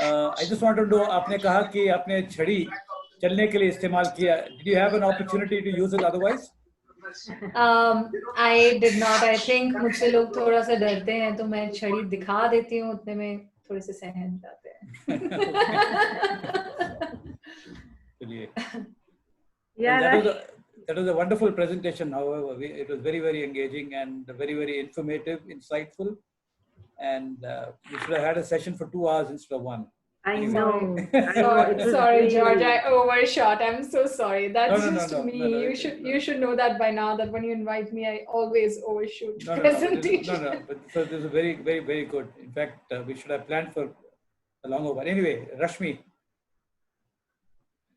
I just want to know, आपने कहा कि आपने छड़ी चलने के लिए इस्तेमाल किया. Did you have an opportunity to use it otherwise? I did not. I think मुझसे लोग थोड़ा सा डरते हैं, तो मैं छड़ी दिखा देती हूँ, उतने में थोड़े से सहम जाते हैं. Yeah, that was a wonderful presentation. However, it was very, very engaging and very, very informative, insightful. And we should have had a session for 2 hours instead of 1. I know. Sorry, George, I overshot. I'm so sorry. That's No, me. no, you should know that by now, that when you invite me, I always overshoot presentation. No. But so this is very, very, very good. In fact, we should have planned for a longer one. Anyway, Rashmi.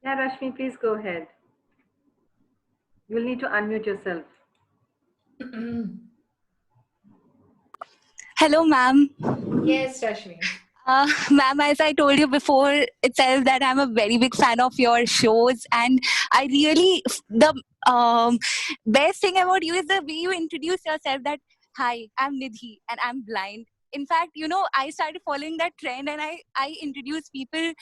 Yeah, Rashmi, please go ahead. You'll need to unmute yourself. Hello, ma'am. Yes, Rashmi. Ma'am, as I told you before itself, that I'm a very big fan of your shows, and I really, the best thing about you is the way you introduce yourself, that, hi, I'm Nidhi and I'm blind. In fact, I started following that trend, and I introduce people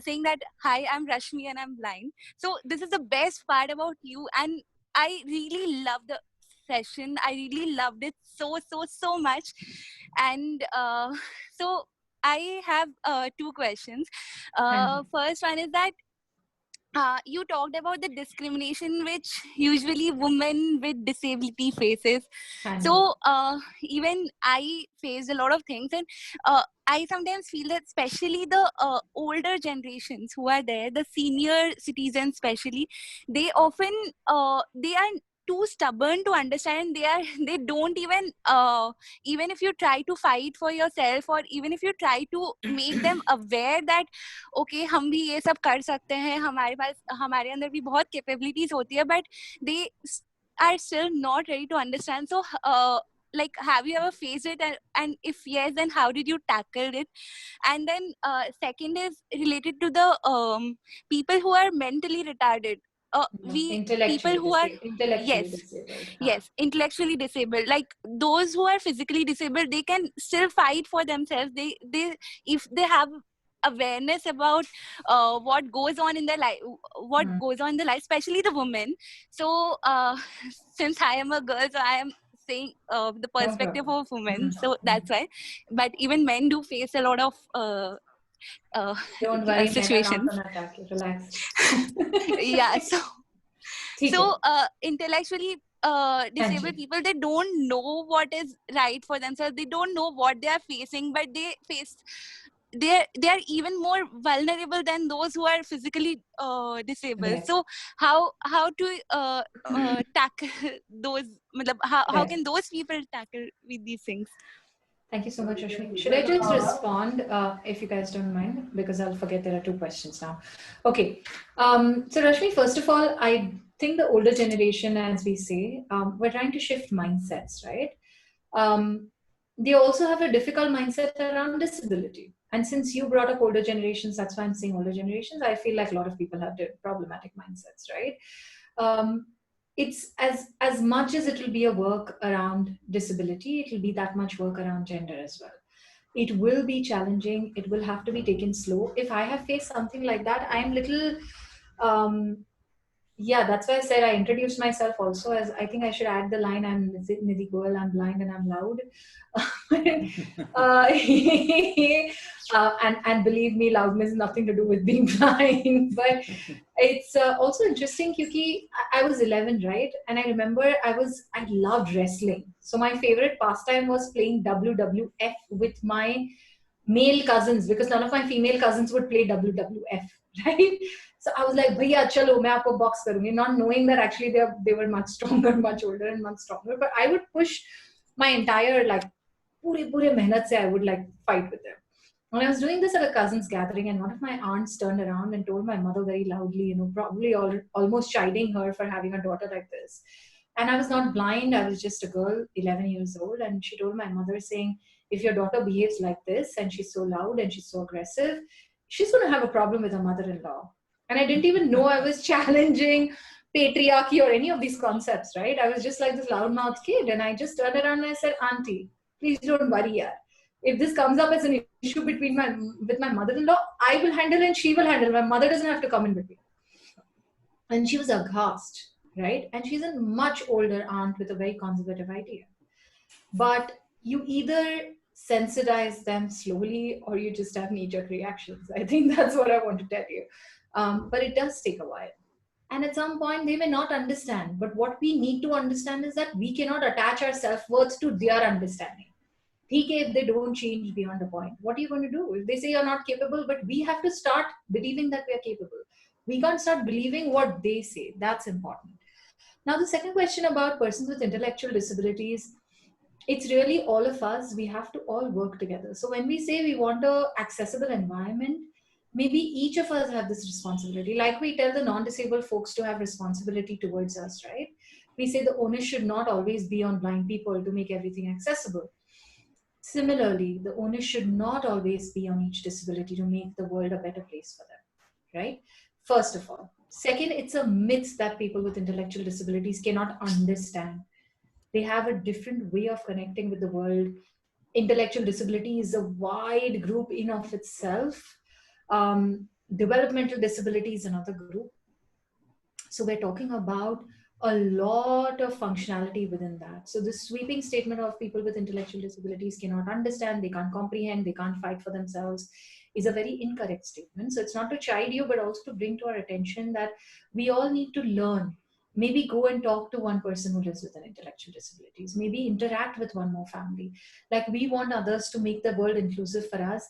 saying that, hi, I'm Rashmi and I'm blind. So this is the best part about you, and I really love the session. I really loved it so much. And so I have 2 questions. First one is that you talked about the discrimination which usually women with disability faces. So even I faced a lot of things, and I sometimes feel that especially the older generations who are there, the senior citizens especially, they often they are too stubborn to understand. They don't even if you try to fight for yourself, or even if you try to make them aware that okay, हम भी ये सब कर सकते हैं, हमारे अंदर भी बहुत capabilities होती है, but they are still not ready to understand. So like, have you ever faced it, and if yes, then how did you tackle it? And then second is related to the people who are mentally retarded. People who are intellectually disabled, like those who are physically disabled, they can still fight for themselves. They if they have awareness about what goes on in their life, especially the women. So since I am a girl, so I am saying the perspective of women, so that's why. But even men do face a lot of don't worry, situations. Relax. Yeah, so intellectually disabled people, they don't know what is right for themselves. They don't know what they are facing, but they are even more vulnerable than those who are physically disabled. Yes. So how to tackle those, how can those people tackle with these things? Thank you so much, Rashmi. Should I just respond, if you guys don't mind, because I'll forget there are 2 questions now. Okay. So Rashmi, first of all, I think the older generation, as we say, we're trying to shift mindsets, right? They also have a difficult mindset around disability. And since you brought up older generations, that's why I'm saying older generations, I feel like a lot of people have problematic mindsets, right? It's as much as it will be a work around disability, it will be that much work around gender as well. It will be challenging. It will have to be taken slow. If I have faced something like that, I am little, that's why I said I introduced myself also, as I think I should add the line, I'm Nidhi Goel, I'm blind and I'm loud. And believe me, loudness has nothing to do with being blind. But it's also interesting because I was 11, right? And I remember I loved wrestling. So my favorite pastime was playing WWF with my male cousins, because none of my female cousins would play WWF, right? So I was like, bhaiya, chalo, main aapko box karungi, not knowing that actually they were much stronger, much older and much stronger. But I would push my entire, like, pure mehnat se, I would like fight with them. When I was doing this at a cousin's gathering, and one of my aunts turned around and told my mother very loudly, probably almost chiding her for having a daughter like this. And I was not blind, I was just a girl, 11 years old. And she told my mother saying, if your daughter behaves like this and she's so loud and she's so aggressive, she's going to have a problem with her mother-in-law. And I didn't even know I was challenging patriarchy or any of these concepts, right? I was just like this loudmouth kid. And I just turned around and I said, Auntie, please don't worry, yaar. if this comes up as an issue with my mother-in-law, I will handle and she will handle. My mother doesn't have to come in between. And she was aghast, right? And she's a much older aunt with a very conservative idea. But you either sensitize them slowly or you just have knee-jerk reactions. I think that's what I want to tell you. But it does take a while. And at some point, they may not understand. But what we need to understand is that we cannot attach our self-worth to their understanding. If they don't change beyond a point, what are you going to do? If they say you're not capable, but we have to start believing that we are capable. We can't start believing what they say. That's important. Now, the second question about persons with intellectual disabilities, it's really all of us. We have to all work together. So when we say we want an accessible environment, maybe each of us have this responsibility. Like we tell the non-disabled folks to have responsibility towards us, right? We say the onus should not always be on blind people to make everything accessible. Similarly, the onus should not always be on each disability to make the world a better place for them, right? First of all. Second, it's a myth that people with intellectual disabilities cannot understand. They have a different way of connecting with the world. Intellectual disability is a wide group in of itself. Developmental disability is another group. So we're talking about a lot of functionality within that. So the sweeping statement of people with intellectual disabilities cannot understand, they can't comprehend, they can't fight for themselves is a very incorrect statement. So it's not to chide you, but also to bring to our attention that we all need to learn. Maybe go and talk to one person who lives with an intellectual disabilities. Maybe interact with one more family. Like we want others to make the world inclusive for us.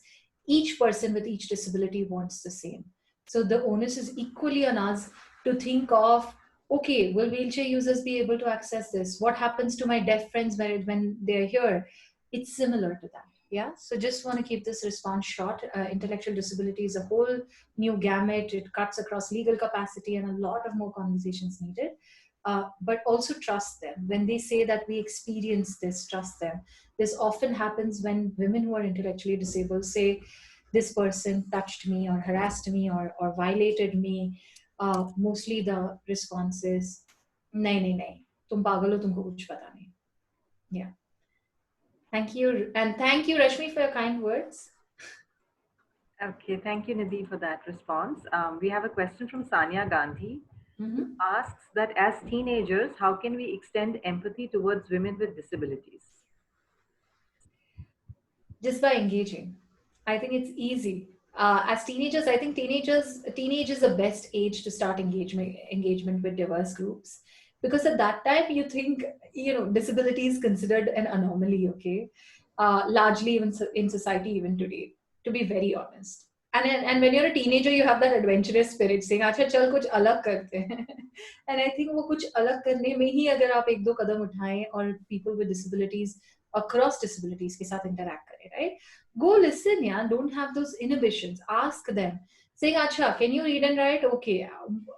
Each person with each disability wants the same. So the onus is equally on us to think of, okay, will wheelchair users be able to access this? What happens to my deaf friends when they're here? It's similar to that. Yeah. So just want to keep this response short. Intellectual disability is a whole new gamut. It cuts across legal capacity and a lot of more conversations needed. But also trust them. When they say that we experience this, trust them. This often happens when women who are intellectually disabled say, this person touched me or harassed me or violated me. Mostly the response is, nahi, tum pagal ho, tumko kuch pata nahi. Yeah. Thank you. And thank you, Rashmi, for your kind words. Okay, thank you, Nidhi, for that response. We have a question from Sania Gandhi, who asks that as teenagers, how can we extend empathy towards women with disabilities? Just by engaging. I think it's easy. As teenagers, I think teenage is the best age to start engagement with diverse groups. Because at that time, you think, disability is considered an anomaly, okay? Largely even in society, even today, to be very honest. And when you're a teenager, you have that adventurous spirit saying, "Acha, chal kuch alag karte hain." And I think वो कुछ अलग करने में ही अगर आप एक दो कदम उठाएं और people with disabilities across disabilities के साथ interact करें, right? Go listen, yeah. Don't have those inhibitions. Ask them. Saying, "Acha, can you read and write?" Okay.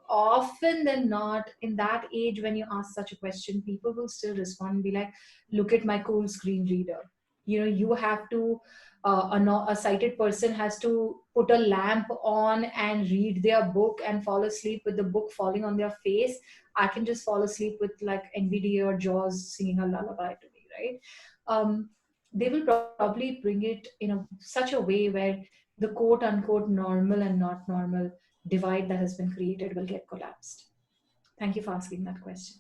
Often than not, in that age, when you ask such a question, people will still respond and be like, "Look at my cool screen reader." You have to. A sighted person has to put a lamp on and read their book and fall asleep with the book falling on their face. I can just fall asleep with like NVIDIA or Jaws singing a lullaby to me, right? They will probably bring it in such a way where the quote unquote normal and not normal divide that has been created will get collapsed. Thank you for asking that question.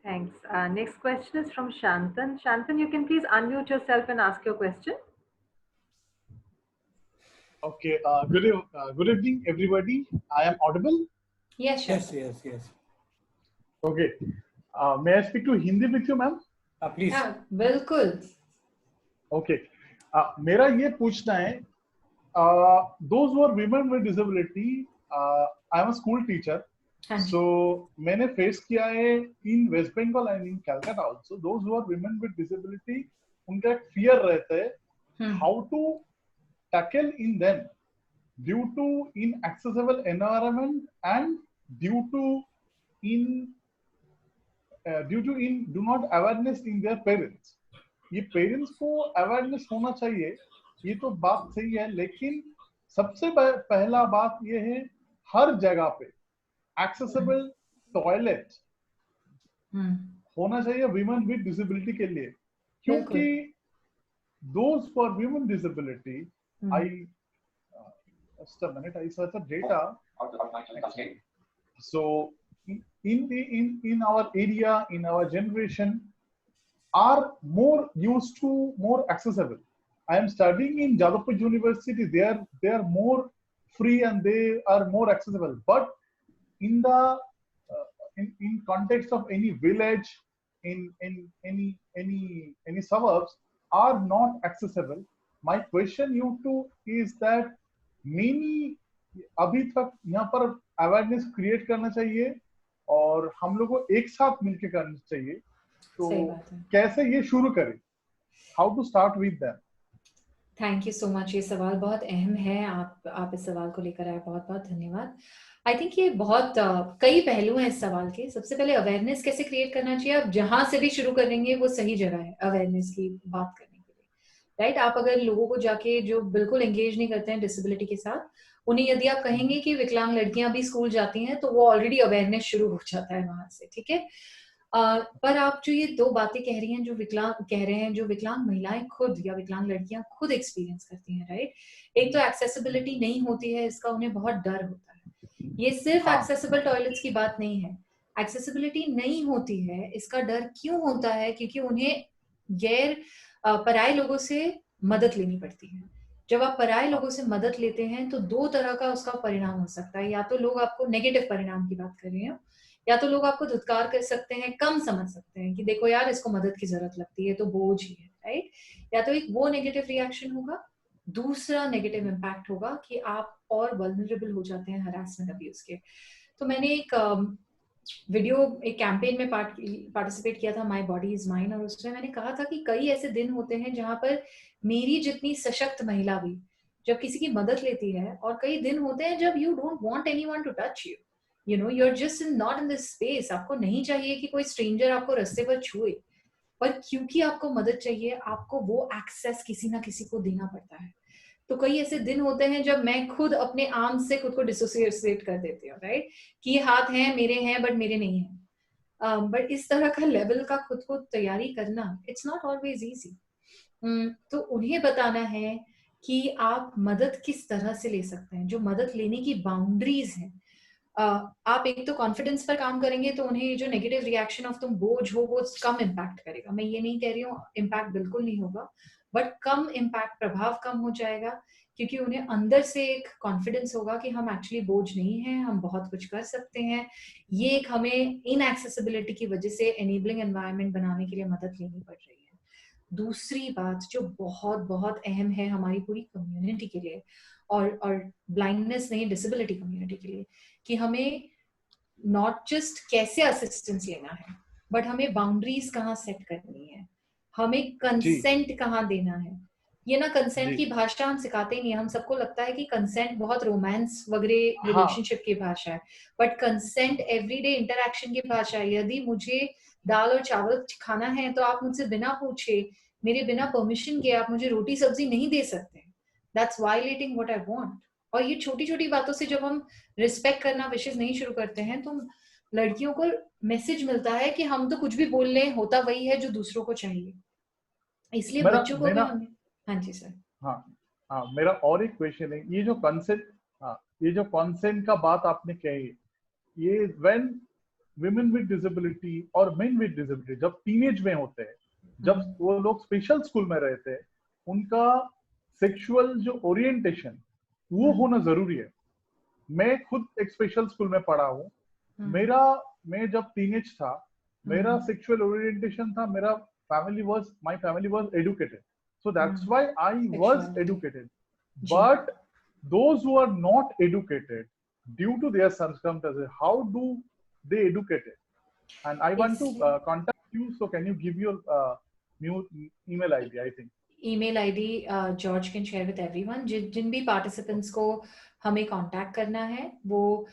Thanks. Next question is from Shantan. Shantan, you can please unmute yourself and ask your question. Okay. Good evening, everybody. I am audible? Yes, Shantan. Yes. Okay. May I speak to Hindi with you, ma'am? Please. Yeah, बिल्कुल. Okay. मेरा ये पूछना है, those who are women with disability, I am a school teacher. So मैंने face किया है in West Bengal and in Calcutta also. Those who are women with disability, उनका एक fear रहता है how to tackle in them due to inaccessible environment and due to do not awareness in their parents. ये parents को awareness होना चाहिए, ये तो बात सही है, लेकिन सबसे पहला बात ये है हर जगह पे एक्सेसिबल टॉयलेट होना चाहिए विमेन विद डिसेबिलिटी के लिए, क्योंकि those for women disability, I just a minute, I searched the data. So in our area, in our generation, are more used to, more accessible. I am studying in Jadavpur University. They are more free and they are more accessible. But in the in context of any village, in any suburbs, are not accessible. My question you to is that many अभी तक यहाँ पर awareness create करना चाहिए और हम लोग को एक साथ मिलकर करना चाहिए. तो कैसे ये शुरू करें? How to start with that? Thank you so much. ये सवाल बहुत अहम है. आप इस सवाल को लेकर आए, बहुत बहुत धन्यवाद. आई थिंक ये बहुत कई पहलू हैं इस सवाल के. सबसे पहले अवेयरनेस कैसे क्रिएट करना चाहिए. आप जहां से भी शुरू करेंगे वो सही जगह है अवेयरनेस की बात करने के लिए, राइट. आप अगर लोगों को जाके जो बिल्कुल एंगेज नहीं करते हैं डिसेबिलिटी के साथ, उन्हें यदि आप कहेंगे कि विकलांग लड़कियां भी स्कूल जाती हैं, तो वो ऑलरेडी अवेयरनेस शुरू हो जाता है वहां से, ठीक है. पर आप जो ये दो बातें कह रही हैं, जो विकलांग महिलाएं खुद या विकलांग लड़कियां खुद एक्सपीरियंस करती हैं, राइट. एक तो एक्सेसिबिलिटी नहीं होती है, इसका उन्हें बहुत डर होता है. ये सिर्फ एक्सेसिबल टॉयलेट्स की बात नहीं है. एक्सेसिबिलिटी नहीं होती है, इसका डर क्यों होता है? क्योंकि उन्हें पराये लोगों से मदद लेनी पड़ती है. जब आप पराये लोगों से मदद लेते हैं तो दो तरह का उसका परिणाम हो सकता है. या तो लोग आपको नेगेटिव परिणाम की बात कर रहे हैं, या तो लोग आपको धुतकार कर सकते हैं, कम समझ सकते हैं कि देखो यार इसको मदद की जरूरत लगती है तो बोझ ही है, राइट. या तो एक वो नेगेटिव रिएक्शन होगा. दूसरा नेगेटिव इम्पैक्ट होगा कि आप और वल्नरेबल हो जाते हैं हरासमेंट अब्यूज के. तो मैंने एक एक कैंपेन में पार्टिसिपेट किया था, माई बॉडी इज माइन, और उसमें मैंने कहा था कि कई ऐसे दिन होते हैं जहां पर मेरी जितनी सशक्त महिला भी जब किसी की मदद लेती है, और कई दिन होते हैं जब you don't want anyone to touch you, you know, you are just not in this space. आपको नहीं चाहिए कि कोई स्ट्रेंजर आपको रास्ते पर छुए, पर क्योंकि आपको मदद चाहिए, आपको वो एक्सेस किसी ना किसी को देना पड़ता है. तो कई ऐसे दिन होते हैं जब मैं खुद अपने आर्म से खुद को डिसोसिएट कर देती हूँ, राइट, कि ये हाथ हैं मेरे हैं बट मेरे नहीं है. बट इस तरह का लेवल का खुद को तैयारी करना, इट्स नॉट ऑलवेज इजी. तो उन्हें बताना है कि आप मदद किस तरह से ले सकते हैं, जो मदद लेने की बाउंड्रीज हैं. आप एक तो कॉन्फिडेंस पर काम करेंगे तो उन्हें जो नेगेटिव रिएक्शन ऑफ तुम बोझ हो वो कम इम्पैक्ट करेगा. मैं ये नहीं कह रही हूँ इम्पैक्ट बिल्कुल नहीं होगा, बट कम इम्पैक्ट, प्रभाव कम हो जाएगा, क्योंकि उन्हें अंदर से एक कॉन्फिडेंस होगा कि हम एक्चुअली बोझ नहीं हैं, हम बहुत कुछ कर सकते हैं. ये एक हमें इनएक्सेसिबिलिटी की वजह से एनेबलिंग एनवायरनमेंट बनाने के लिए मदद लेनी पड़ रही है. दूसरी बात जो बहुत बहुत अहम है हमारी पूरी कम्युनिटी के लिए, और ब्लाइंडनेस नहीं, डिसेबिलिटी कम्युनिटी के लिए, कि हमें नॉट जस्ट कैसे असिस्टेंस लेना है, बट हमें बाउंड्रीज कहाँ सेट करनी है, हमें कंसेंट कहाँ देना है. ये ना कंसेंट की भाषा हम सिखाते ही नहीं. हम सबको लगता है कि कंसेंट बहुत रोमांस वगैरह रिलेशनशिप की भाषा है, बट कंसेंट एवरीडे इंटरैक्शन की भाषा है. यदि मुझे दाल और चावल खाना है तो आप मुझसे बिना पूछे, मेरे बिना परमिशन के आप मुझे रोटी सब्जी नहीं दे सकते. That's violating what I want. और ये छोटी छोटी बातों से जब हम रिस्पेक्ट करना विशेष नहीं शुरू करते हैं, तो लड़कियों को मैसेज मिलता है कि हम तो कुछ भी बोल लें, होता वही है जो दूसरों को चाहिए. इसलिए बच्चों को भी हमें. हाँ जी सर. हाँ, मेरा और एक क्वेश्चन है. ये जो कंसेंट का बात आपने कही, ये व्हेन women with disability और men with disability जब टीनेज में होते हैं, जब वो लोग स्पेशल स्कूल में रहते हैं, उनका सेक्सुअल जो ओरिएंटेशन वो होना जरूरी है. मैं खुद एक स्पेशल स्कूल में पढ़ा हूँ. मैं जब टीनेज था, मेरा सेक्सुअल ओरिएंटेशन था, my family was educated, so that's why I was educated. But those who are not educated due to their circumstances, how do they educated? And I want to contact you, so can you give your new email ID? I think email ID George can share with everyone. जिन भी participants को हमें contact करना है, वो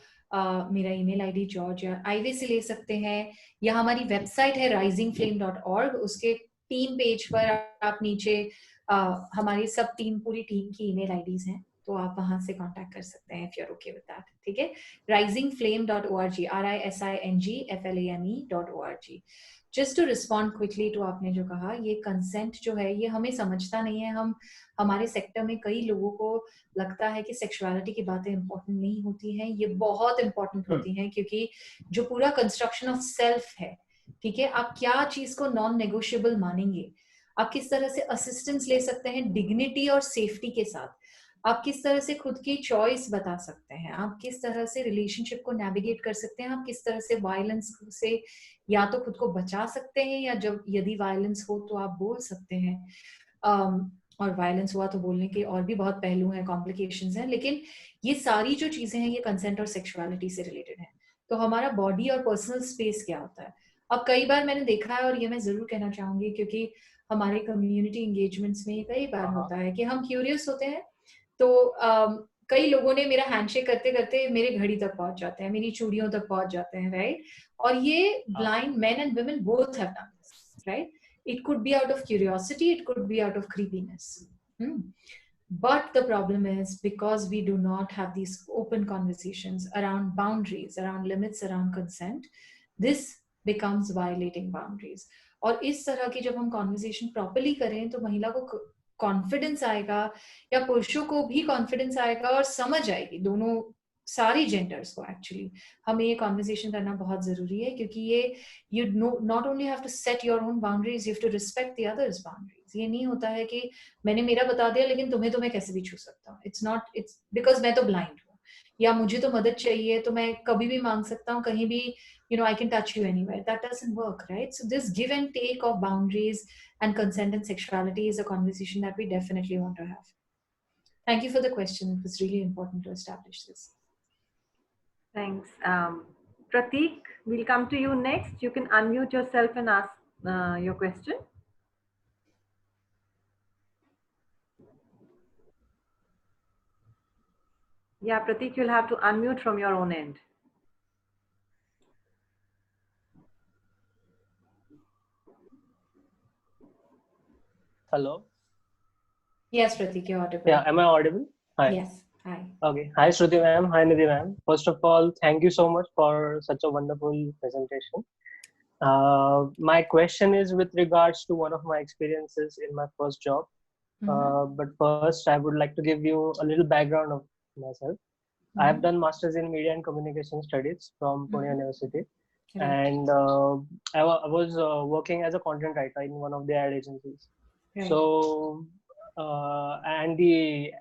मेरा email ID George या आईवे से ले सकते हैं, या हमारी वेबसाइट है risingflame.org. उसके टीम पेज पर आप नीचे हमारी सब पूरी टीम की email IDs हैं, तो आप वहां से कांटेक्ट कर सकते हैं if you're okay with that. ठीक है. risingflame.org, risingflame.org. just to respond quickly to आपने जो कहा, ये consent जो है ये हमें समझता नहीं है. हम हमारे सेक्टर में कई लोगों को लगता है कि सेक्सुअलिटी की बातें इंपॉर्टेंट नहीं होती हैं. ये बहुत इंपॉर्टेंट होती हैं, क्योंकि जो पूरा कंस्ट्रक्शन ऑफ सेल्फ है, ठीक है, आप क्या चीज को नॉन नेगोशिएबल मानेंगे, आप किस तरह से असिस्टेंस ले सकते हैं डिग्निटी और सेफ्टी के साथ, आप किस तरह से खुद की चॉइस बता सकते हैं, आप किस तरह से रिलेशनशिप को नेविगेट कर सकते हैं, आप किस तरह से वायलेंस से या तो खुद को बचा सकते हैं, या जब यदि वायलेंस हो तो आप बोल सकते हैं. और वायलेंस हुआ तो बोलने के और भी बहुत पहलू हैं, कॉम्प्लिकेशंस हैं, लेकिन ये सारी जो चीजें हैं ये कंसेंट और सेक्सुअलिटी से रिलेटेड हैं. तो हमारा बॉडी और पर्सनल स्पेस क्या होता है. अब कई बार मैंने देखा है, और ये मैं जरूर कहना चाहूंगी, क्योंकि हमारे कम्युनिटी एंगेजमेंट्स में ये कई बार होता है कि हम क्यूरियस होते हैं, तो कई लोगों ने मेरा हैंडशेक करते करते मेरे घड़ी तक पहुंच जाते हैं, मेरी चूड़ियों तक पहुंच जाते हैं, राइट. और ये blind main and women both have done this, right. It could be out of curiosity, it could be out of creepiness. But the problem is, because we do not have these open conversations around boundaries, around limits, around consent, this becomes violating boundaries. और इस तरह की जब हम conversation properly करें तो महिला को confidence आएगा, या पुरुषों को भी confidence आएगा, और समझ आएगी दोनों सारी जेंडर्स को. एक्चुअली हमें ये कॉन्वर्सेशन करना बहुत जरूरी है, क्योंकि ये you know not only have to set your own boundaries, you have to respect the others boundaries. ये नहीं होता है कि मैंने मेरा बता दिया लेकिन तुम्हें कैसे भी छू सकता हूँ. इट्स नॉट, इट्स बिकॉज मैं तो ब्लाइंड हूँ, या मुझे तो मदद चाहिए तो मैं कभी भी मांग सकता हूँ कहीं भी, you know, I can touch you anywhere. That doesn't work, right. So this give and take of boundaries and consent and sexuality is a conversation that we definitely want to have. Thank you for the question. It was really important to establish this. Thanks. Prateek, we'll come to you next. You can unmute yourself and ask your question. Yeah, Prateek, you'll have to unmute from your own end. Hello. Yes, Prateek, you're audible. Yeah, am I audible? Hi. Yes. Hi. Okay. Hi, Shruti ma'am. Hi, Nidhi ma'am. First of all, thank you so much for such a wonderful presentation. My question is with regards to one of my experiences in my first job. But first, I would like to give you a little background of myself. I have done Masters in Media and Communication Studies from Pune University. Right. And I was working as a content writer in one of the ad agencies. Right. So, and the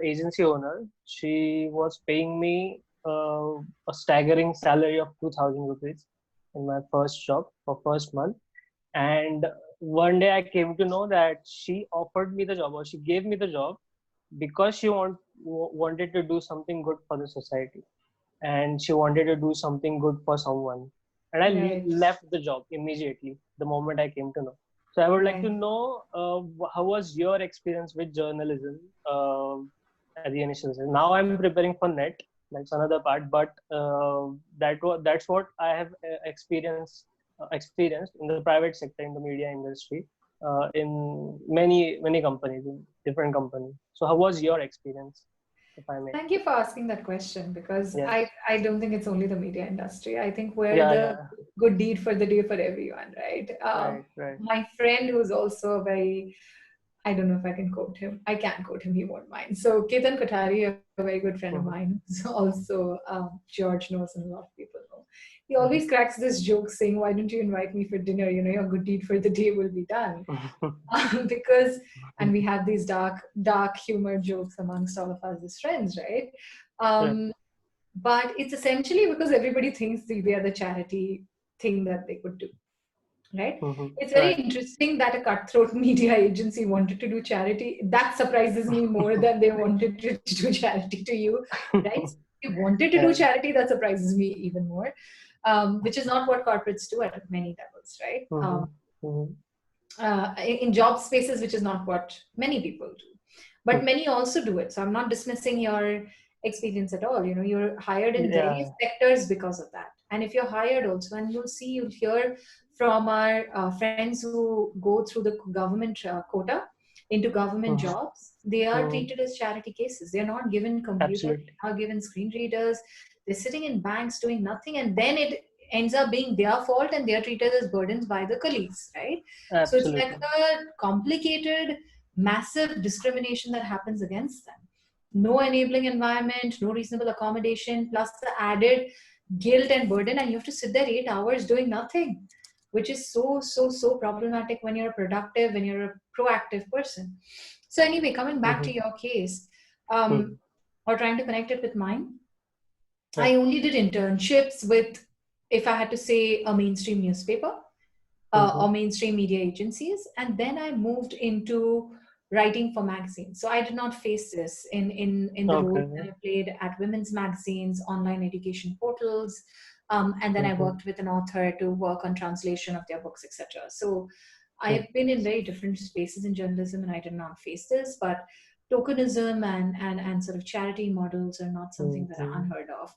agency owner, she was paying me a staggering salary of 2,000 rupees in my first job for first month. And one day I came to know that she offered me the job, or she gave me the job, because she wanted to do something good for the society, and she wanted to do something good for someone. And I left the job immediately the moment I came to know. So I would like to know how was your experience with journalism at the initial stage? Now I'm preparing for NET, that's another part, but that's what I have experienced in the private sector, in the media industry, in many companies, in different companies. So how was your experience, if I may? Thank you for asking that question, because Yes. I don't think it's only the media industry. I think we're the good deed for the day for everyone, right? Right. My friend, who's also a very, I don't know if I can quote him. I can quote him, he won't mind. So Ketan Kothari, a very good friend of mine, who's also George knows and a lot of people know. He always cracks this joke saying, why don't you invite me for dinner? You know, your good deed for the day will be done. Because, and we have these dark humor jokes amongst all of us as friends, right? But it's essentially because everybody thinks they are the charity thing that they could do. Right? It's very interesting that a cutthroat media agency wanted to do charity. That surprises me more than they wanted to do charity to you, right? If you wanted to do charity, that surprises me even more, which is not what corporates do at many levels, right? In job spaces, which is not what many people do. But many also do it. So I'm not dismissing your experience at all. You know, you're hired in various sectors because of that. And if you're hired also, and you'll hear from our friends who go through the government quota into government jobs, they are treated as charity cases. They're not given computers, they're not given screen readers. They're sitting in banks doing nothing. And then it ends up being their fault and they are treated as burdens by the colleagues, right? Absolutely. So it's like a complicated, massive discrimination that happens against them. No enabling environment, no reasonable accommodation, plus the added guilt and burden, and you have to sit there 8 hours doing nothing, which is so problematic when you're productive, when you're a proactive person. So anyway, coming back to your case, or trying to connect it with mine, I only did internships with, if I had to say, a mainstream newspaper or mainstream media agencies, and then I moved into writing for magazines. So I did not face this in the role that I played at women's magazines, online education portals, and then I worked with an author to work on translation of their books, etc. So I have been in very different spaces in journalism, and I did not face this. But tokenism and sort of charity models are not something that are unheard of.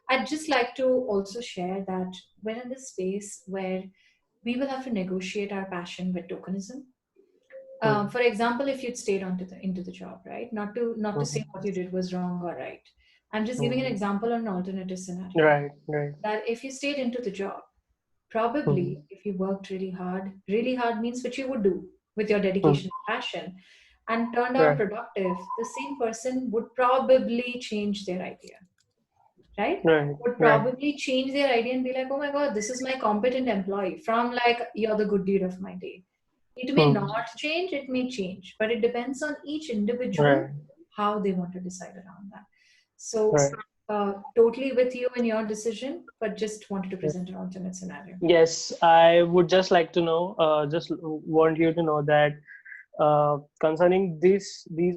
I'd just like to also share that we're in this space where we will have to negotiate our passion with tokenism. For example, if you'd stayed into the job, right? Not to say what you did was wrong or right. I'm just giving an example on an alternative scenario. Right. That if you stayed into the job, probably if you worked really hard means which you would do with your dedication and passion, and turned out productive, the same person would probably change their idea. Right? Would probably change their idea and be like, oh my God, this is my competent employee, from like, you're the good deed of my day. It may not change, it may change, but it depends on each individual how they want to decide around that. So totally with you in your decision, but just wanted to present an alternate scenario. Yes, I would just like to know, just want you to know that concerning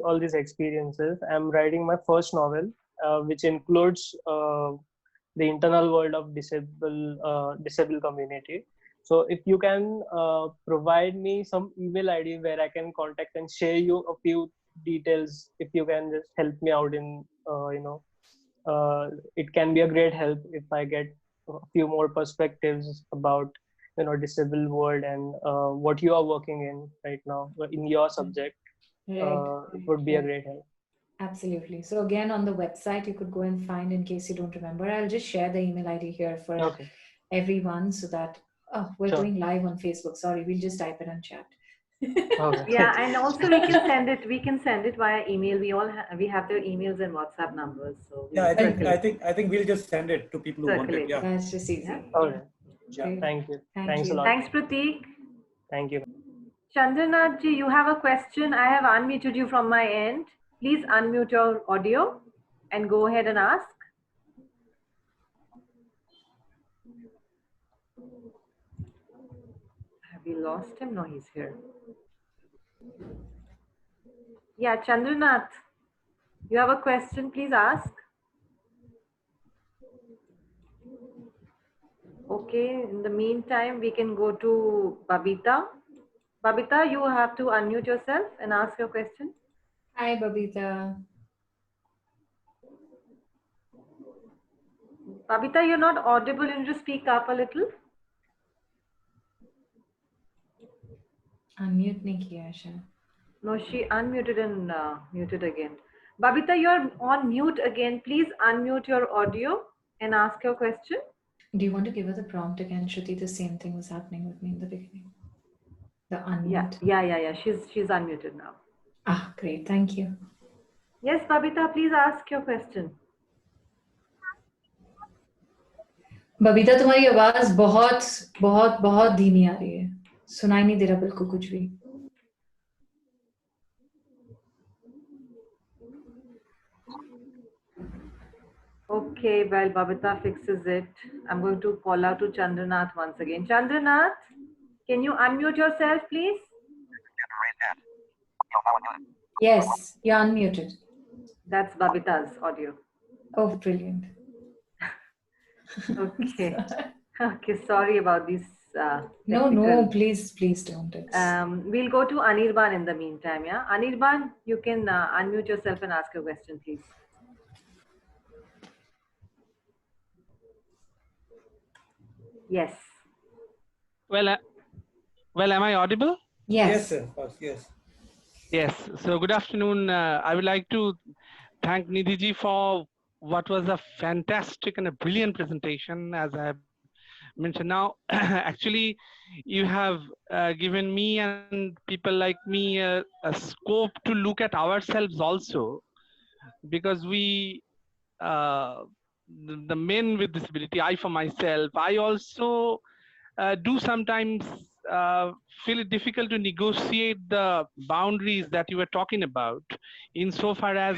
all these experiences, I'm writing my first novel, which includes the internal world of disabled community. So if you can provide me some email ID where I can contact and share you a few details, if you can just help me out in, it can be a great help if I get a few more perspectives about, disabled world and what you are working in right now in your subject. It would be a great help. Absolutely. So again, on the website, you could go and find, in case you don't remember, I'll just share the email ID here for everyone, so that, we're going live on Facebook. Sorry, we'll just type it on chat. Yeah, and also we can send it via email. We have their emails and WhatsApp numbers. So yeah, I think we'll just send it to people who want it. Yeah, that's just easy. Okay. Yeah. Thank you. Thanks a lot. Thanks, Prateek. Thank you. Chandranath ji, you have a question. I have unmuted you from my end. Please unmute your audio and go ahead and ask. Have we lost him? No, he's here. Yeah, Chandranath, you have a question, please ask. Okay, in the meantime, we can go to Babita. Babita, you have to unmute yourself and ask your question. Hi, Babita. Babita, you're not audible. You need to speak up a little. Unmute nahi kiya Asha. No, she unmuted and muted again. Babita, you're on mute again. Please unmute your audio and ask your question. Do you want to give her the prompt again, Shruti? The same thing was happening with me in the beginning. The unmute. Yeah. She's unmuted now. Ah, great. Thank you. Yes, Babita, please ask your question. Babita, तुम्हारी आवाज बहुत धीमी आ रही है, सुनाई नहीं दे रहा बिल्कुल कुछ भी. Okay, well, Babita fixes it. I'm going to call out to Chandranath once again. Chandranath, can you unmute yourself, please? Yes, you're unmuted. That's Babita's audio. Oh, brilliant. Okay. Okay, sorry about this. No, please don't. We'll go to Anirban in the meantime, yeah? Anirban, you can unmute yourself and ask your question, please. Yes. Well, am I audible? Yes. Yes, sir. Of course, yes. Yes. So good afternoon. I would like to thank Nidhi ji for what was a fantastic and a brilliant presentation, as I've mention. Now, actually, you have given me and people like me a scope to look at ourselves also, because we, the men with disability, I for myself, I also do sometimes feel it difficult to negotiate the boundaries that you were talking about, insofar as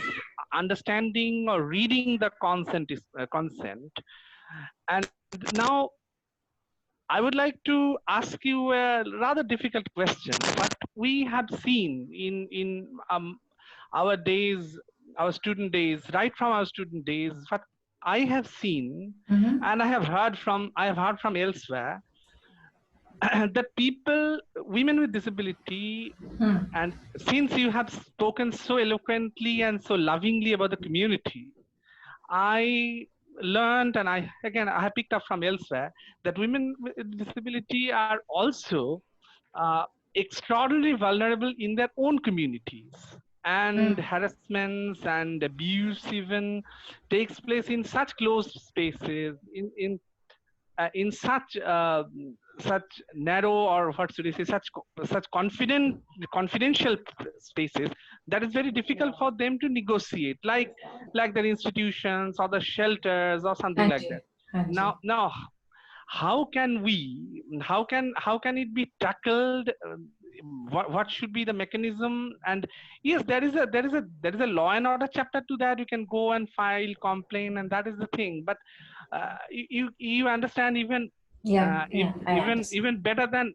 understanding or reading the consent is consent. And now I would like to ask you a rather difficult question. But we have seen in our days, our student days, right from our student days, what I have seen, and I have heard from elsewhere, that people, women with disability, and since you have spoken so eloquently and so lovingly about the community, I learned, and I have picked up from elsewhere, that women with disability are also extraordinarily vulnerable in their own communities, and harassments and abuse even takes place in such closed spaces, in such narrow, or what should I say, such confidential spaces, that is very difficult for them to negotiate, like the institutions or the shelters or something like that. Now, how can it be tackled? What should be the mechanism? And yes, there is a law and order chapter to that. You can go and file complaint, and that is the thing. But you understand even better than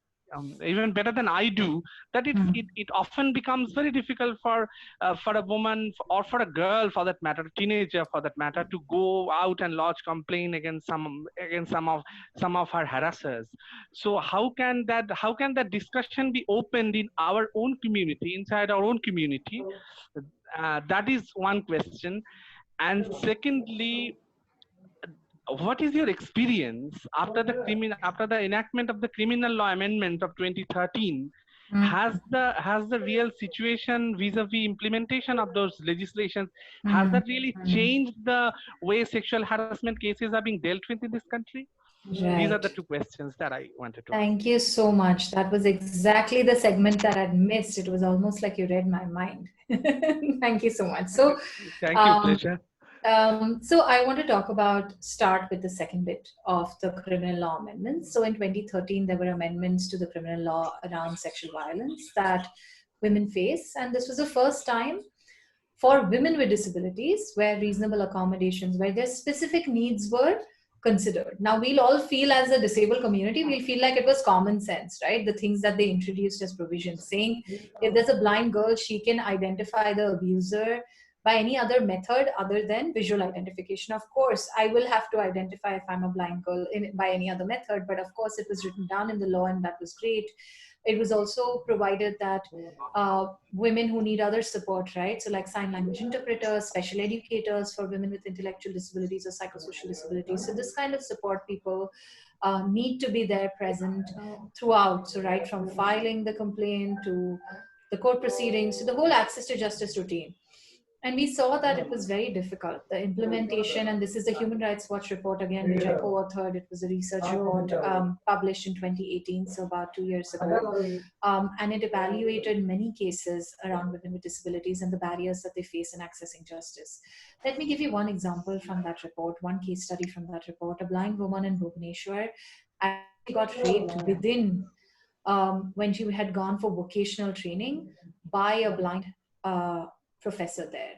I do, that it often becomes very difficult for a woman, or for a girl for that matter, a teenager for that matter, to go out and lodge complaint against some of her harassers. So how can that discussion be opened in our own community, inside our own community? That is one question. And secondly, what is your experience after the enactment of the criminal law amendment of 2013? Has the real situation vis-a-vis implementation of those legislations, has that really changed the way sexual harassment cases are being dealt with in this country? Right. These are the two questions that I wanted to ask. Thank you so much. That was exactly the segment that I'd missed. It was almost like you read my mind. Thank you so much. So, thank you, pleasure. So I want to start with the second bit of the criminal law amendments. So in 2013, there were amendments to the criminal law around sexual violence that women face. And this was the first time for women with disabilities where reasonable accommodations, where their specific needs were considered. Now we'll all feel, as a disabled community, we'll feel like it was common sense, right? The things that they introduced as provisions, saying if there's a blind girl, she can identify the abuser by any other method other than visual identification. Of course, I will have to identify if I'm a blind girl by any other method, but of course it was written down in the law, and that was great. It was also provided that women who need other support, right? So like sign language interpreters, special educators for women with intellectual disabilities or psychosocial disabilities. So this kind of support people need to be there present throughout. So right from filing the complaint to the court proceedings to the whole access to justice routine. And we saw that it was very difficult, the implementation, and this is the Human Rights Watch report again, which I co-authored. It was a research report published in 2018, so about 2 years ago. And it evaluated many cases around women with disabilities and the barriers that they face in accessing justice. Let me give you one example from that report, one case study from that report. A blind woman in Bhubaneswar actually got raped within, when she had gone for vocational training, by a blind professor there.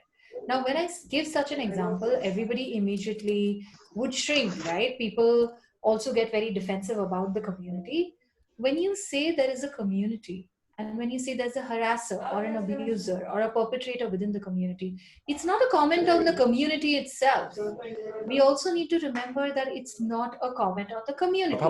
Now, when I give such an example, everybody immediately would shrink, right? People also get very defensive about the community. When you say there is a community, and when you say there's a harasser or an abuser or a perpetrator within the community, it's not a comment on the community itself. We also need to remember that it's not a comment on the community.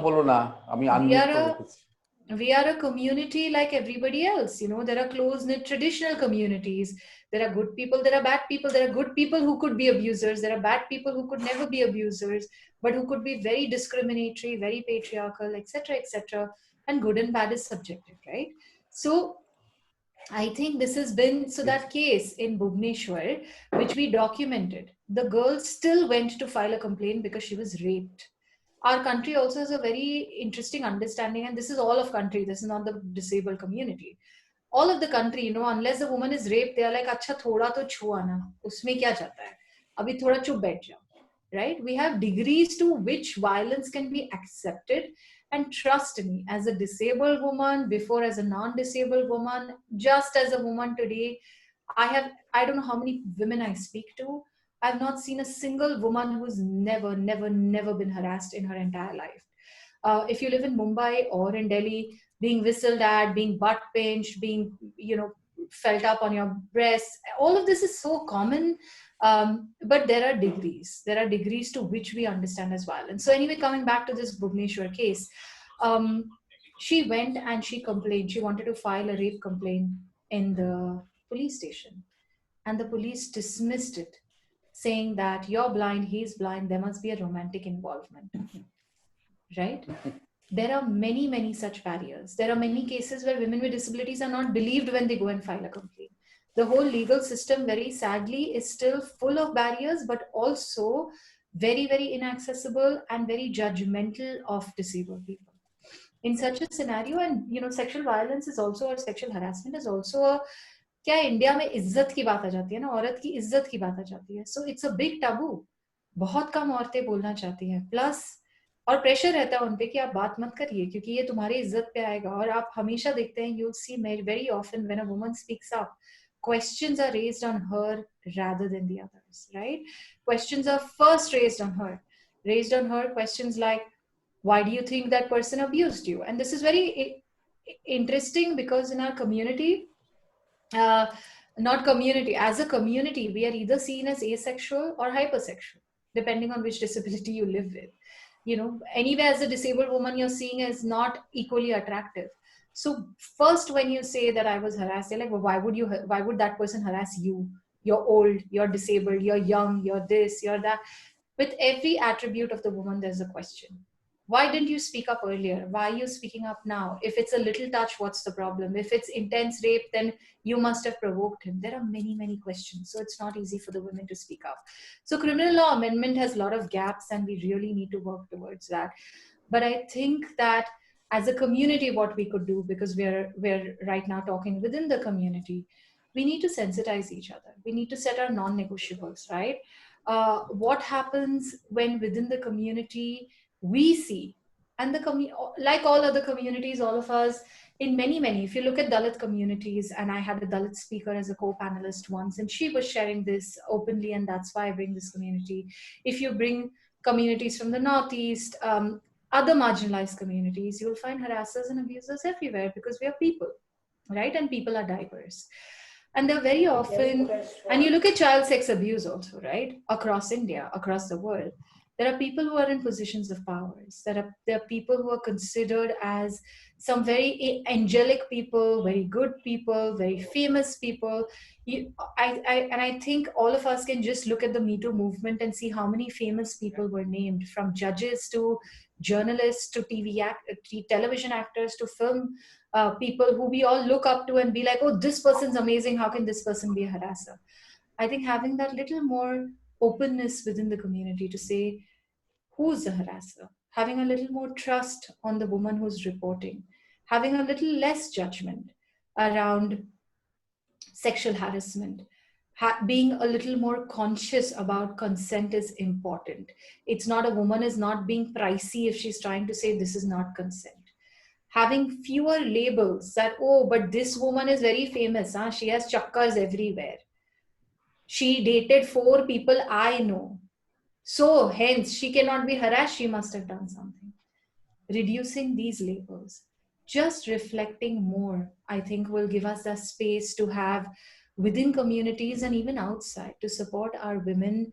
We are a community like everybody else. You know, there are close-knit traditional communities. There are good people, there are bad people. There are good people who could be abusers. There are bad people who could never be abusers, but who could be very discriminatory, very patriarchal, etc., etc. And good and bad is subjective, right? So I think this has been, so that case in Bhubaneswar, which we documented, the girl still went to file a complaint because she was raped. our country also has a very interesting understanding, and this is all of country, this is not the disabled community. All of the country, you know, unless the woman is raped, they are like, acha thoda to chua na, usme kya jata hai, abhi thoda chup baith jao, right? We have degrees to which violence can be accepted. And trust me, as a disabled woman before, as a non-disabled woman, just as a woman today, I don't know how many women I speak to, I've not seen a single woman who's never been harassed in her entire life. If you live in Mumbai or in Delhi, being whistled at, being butt pinched, being, you know, felt up on your breasts, all of this is so common. But there are degrees. There are degrees to which we understand as violence. So anyway, coming back to this Bhubaneswar case, she went and she complained. She wanted to file a rape complaint in the police station. And the police dismissed it, saying that you're blind, he's blind, there must be a romantic involvement. Right? There are many such barriers. There are many cases where women with disabilities are not believed when they go and file a complaint. The whole legal system, very sadly, is still full of barriers, but also very inaccessible and very judgmental of disabled people. In such a scenario, and you know, sexual violence is also, or sexual harassment is also a, क्या India में इज्जत की बात आ जाती है ना, औरत की इज्जत की बात आ जाती है. So it's a big taboo. बहुत कम औरतें बोलना चाहती हैं. प्लस और प्रेशर रहता है उन पे कि आप बात मत करिए क्योंकि ये तुम्हारी इज्जत पे आएगा. और आप हमेशा देखते हैं, you'll see very often when a woman speaks up, questions are raised on her rather than the others, right? Questions are first raised on her. Questions like, why do you think that person abused you? And this is very interesting because in our community, as a community, we are either seen as asexual or hypersexual, depending on which disability you live with. You know, anyway, as a disabled woman, you're seen as not equally attractive. So first, when you say that I was harassed, you're like, well, why would that person harass you? You're old, you're disabled, you're young, you're this, you're that. With every attribute of the woman, there's a question. Why didn't you speak up earlier? Why are you speaking up now? If it's a little touch, what's the problem? If it's intense rape, then you must have provoked him. There are many questions. So it's not easy for the women to speak up. So criminal law amendment has a lot of gaps and we really need to work towards that. But I think that as a community, what we could do, because we're right now talking within the community, we need to sensitize each other. We need to set our non-negotiables, right? What happens when within the community we see, and like all other communities, all of us, in many, if you look at Dalit communities, and I had a Dalit speaker as a co-panelist once, and she was sharing this openly, and that's why I bring this community. If you bring communities from the Northeast, other marginalized communities, you'll find harassers and abusers everywhere because we are people, right? And people are diverse. And they're very often, and you look at child sex abuse also, right? Across India, across the world. There are people who are in positions of powers. There are people who are considered as some very angelic people, very good people, very famous people. I think all of us can just look at the Me Too movement and see how many famous people were named, from judges to journalists to television actors to film people who we all look up to and be like, oh, this person's amazing. How can this person be a harasser? I think having that little more openness within the community to say, who's the harasser? Having a little more trust on the woman who's reporting. Having a little less judgment around sexual harassment. Being a little more conscious about consent is important. It's not, a woman is not being pricey if she's trying to say this is not consent. Having fewer labels that, oh, but this woman is very famous. Huh? She has chakkars everywhere. She dated 4 people I know. So hence she cannot be harassed. She must have done something. Reducing these labels, just reflecting more, I think will give us the space to have within communities and even outside to support our women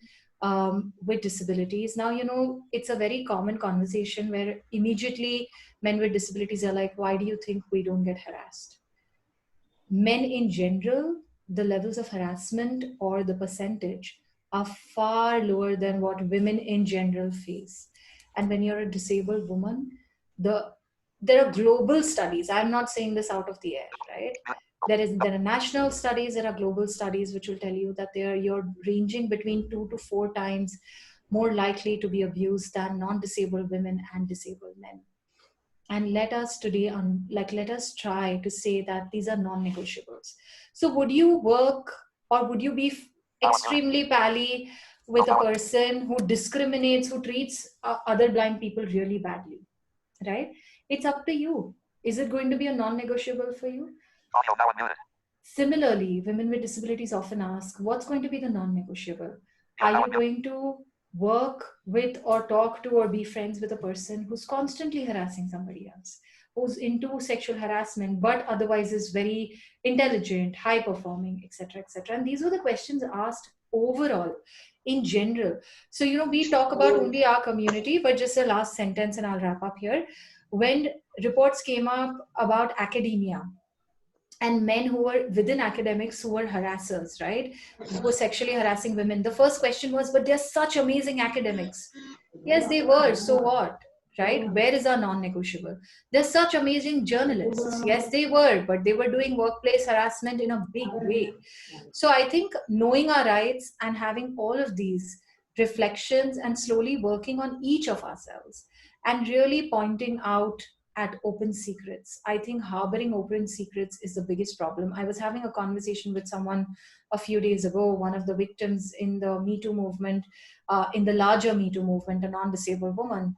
with disabilities. Now, you know, it's a very common conversation where immediately men with disabilities are like, why do you think we don't get harassed? Men in general, the levels of harassment or the percentage are far lower than what women in general face. And when you're a disabled woman, there are global studies. I'm not saying this out of the air, right? There are national studies, there are global studies which will tell you that you're ranging between 2 to 4 times more likely to be abused than non-disabled women and disabled men. And let us today, let us try to say that these are non-negotiables. So would you work, or would you be extremely pally with a person who discriminates, who treats other blind people really badly, right? It's up to you. Is it going to be a non-negotiable for you? Similarly, women with disabilities often ask, what's going to be the non-negotiable? Are you going to work with or talk to or be friends with a person who's constantly harassing somebody else, who's into sexual harassment, but otherwise is very intelligent, high performing, etc., etc.? And these were the questions asked overall, in general. So, you know, we talk about only our community, but just the last sentence and I'll wrap up here. When reports came up about academia, and men who were within academics who were harassers, right? Who were sexually harassing women. The first question was, but they're such amazing academics. Yes, they were. So what? Right? Where is our non-negotiable? They're such amazing journalists. Yes, they were, but they were doing workplace harassment in a big way. So I think knowing our rights and having all of these reflections and slowly working on each of ourselves and really pointing out at open secrets. I think harboring open secrets is the biggest problem. I was having a conversation with someone a few days ago, one of the victims in the Me Too movement, in the larger Me Too movement, a non-disabled woman.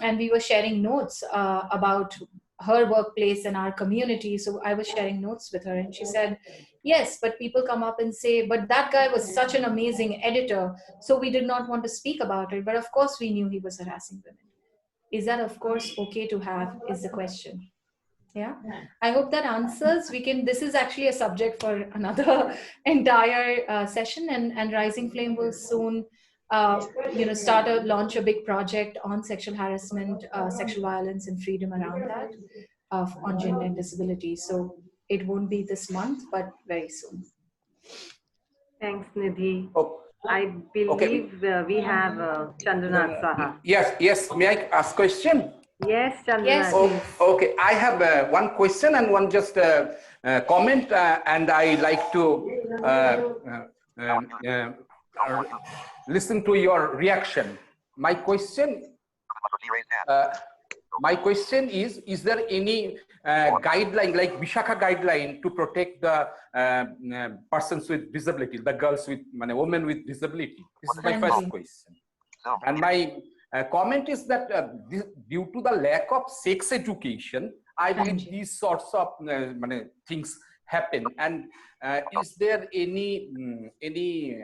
And we were sharing notes about her workplace and our community. So I was sharing notes with her and she said, yes, but people come up and say, but that guy was such an amazing editor, so we did not want to speak about it. But of course we knew he was harassing women. Is that, of course, okay to have, is the question. Yeah, I hope that answers. This is actually a subject for another entire session, and Rising Flame will soon, launch a big project on sexual harassment, sexual violence and freedom around that, on gender and disability. So it won't be this month, but very soon. Thanks, Nidhi. Oh. I believe we have Chandranath Saha. Yes. May I ask question? Yes, Chandranath. Yes, okay. I have one question and one just comment, and I like to listen to your reaction. My question is there any guideline, like Vishakha guideline, to protect the persons with disability, the girls with, women with disability? This is my first question. And my comment is that due to the lack of sex education, I believe these sorts of things happen. And is there any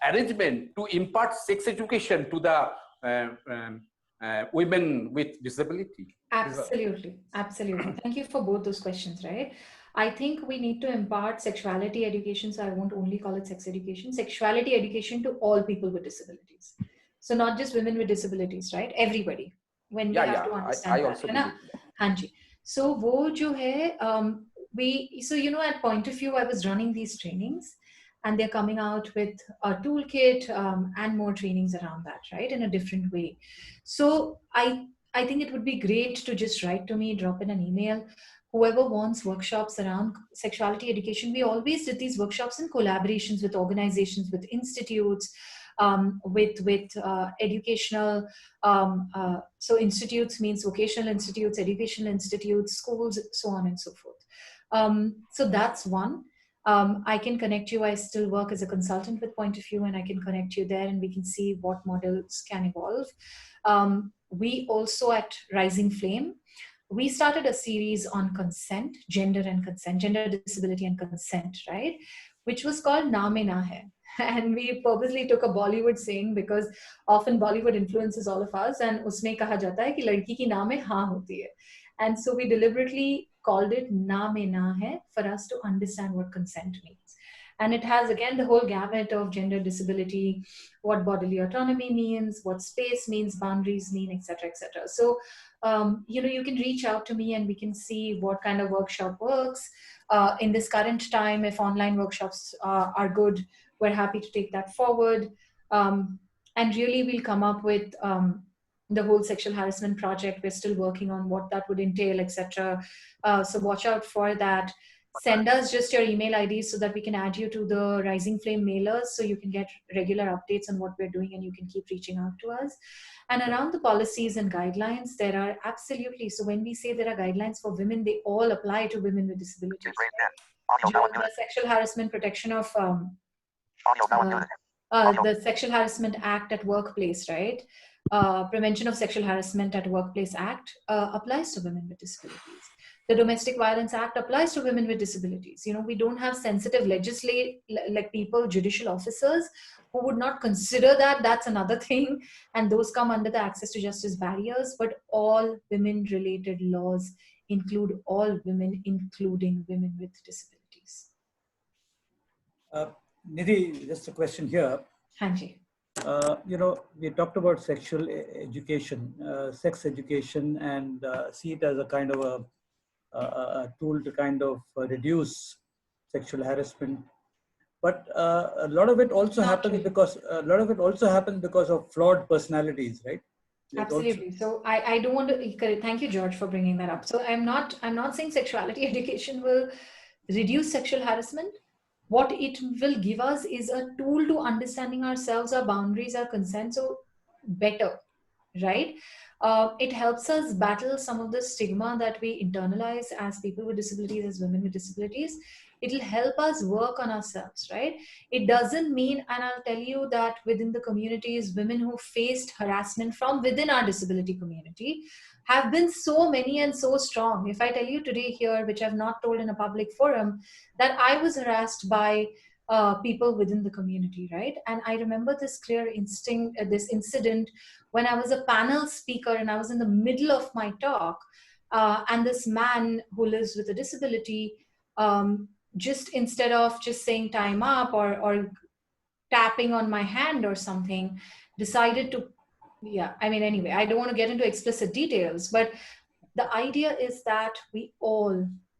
arrangement to impart sex education to the women with disability? Absolutely. Thank you for both those questions, right? I think we need to impart sexuality education, so I won't only call it sex education, sexuality education to all people with disabilities. So not just women with disabilities, right? Everybody. When we have to understand I also that. Hanji. So wo jo hai, at Point of View, I was running these trainings, and they're coming out with a toolkit and more trainings around that, right? In a different way. So I think it would be great to just write to me, drop in an email. Whoever wants workshops around sexuality education, we always did these workshops in collaborations with organizations, with institutes, with educational, so institutes means vocational institutes, educational institutes, schools, so on and so forth. So that's one. I can connect you. I still work as a consultant with Point of View, and I can connect you there and we can see what models can evolve. We also at Rising Flame, we started a series on consent, gender disability and consent, right? Which was called Na Mein Na Hai. And we purposely took a Bollywood saying because often Bollywood influences all of us, and usme kaha jata hai ki ladki ki na mein haan hoti hai. And so we deliberately called it Na Mein Na Hai for us to understand what consent means. And it has, again, the whole gamut of gender disability, what bodily autonomy means, what space means, boundaries mean, etc., etc. So, you can reach out to me and we can see what kind of workshop works. In this current time, if online workshops are good, we're happy to take that forward. And really, we'll come up with the whole sexual harassment project. We're still working on what that would entail, etc. So watch out for that. send us just your email IDs so that we can add you to the Rising Flame mailers so you can get regular updates on what we're doing and you can keep reaching out to us. And around the policies and guidelines, there are absolutely, so when we say there are guidelines for women, they all apply to women with disabilities. The Sexual Harassment Protection of the Sexual Harassment Act at Workplace, right? Prevention of Sexual Harassment at Workplace Act applies to women with disabilities. The Domestic Violence Act applies to women with disabilities. You know, we don't have sensitive like people, judicial officers who would not consider that. That's another thing. And those come under the access to justice barriers, but all women related laws include all women, including women with disabilities. Nidhi, just a question here. Hanji. You know, we talked about sexual education, sex education, and see it as a kind of a tool to kind of reduce sexual harassment. But a lot of it also happens because of flawed personalities, right? Absolutely. So I don't want to. Thank you, George, for bringing that up. So I'm not saying sexuality education will reduce sexual harassment. What it will give us is a tool to understanding ourselves, our boundaries, our consent, so better, right? It helps us battle some of the stigma that we internalize as people with disabilities, as women with disabilities. It'll help us work on ourselves, right? It doesn't mean, and I'll tell you that within the communities, women who faced harassment from within our disability community have been so many and so strong. If I tell you today here, which I've not told in a public forum, that I was harassed by people within the community, right? And I remember this clear this incident when I was a panel speaker and I was in the middle of my talk, and this man who lives with a disability, just instead of just saying time up or tapping on my hand or something, decided to, yeah, I mean, anyway, I don't want to get into explicit details, but the idea is that we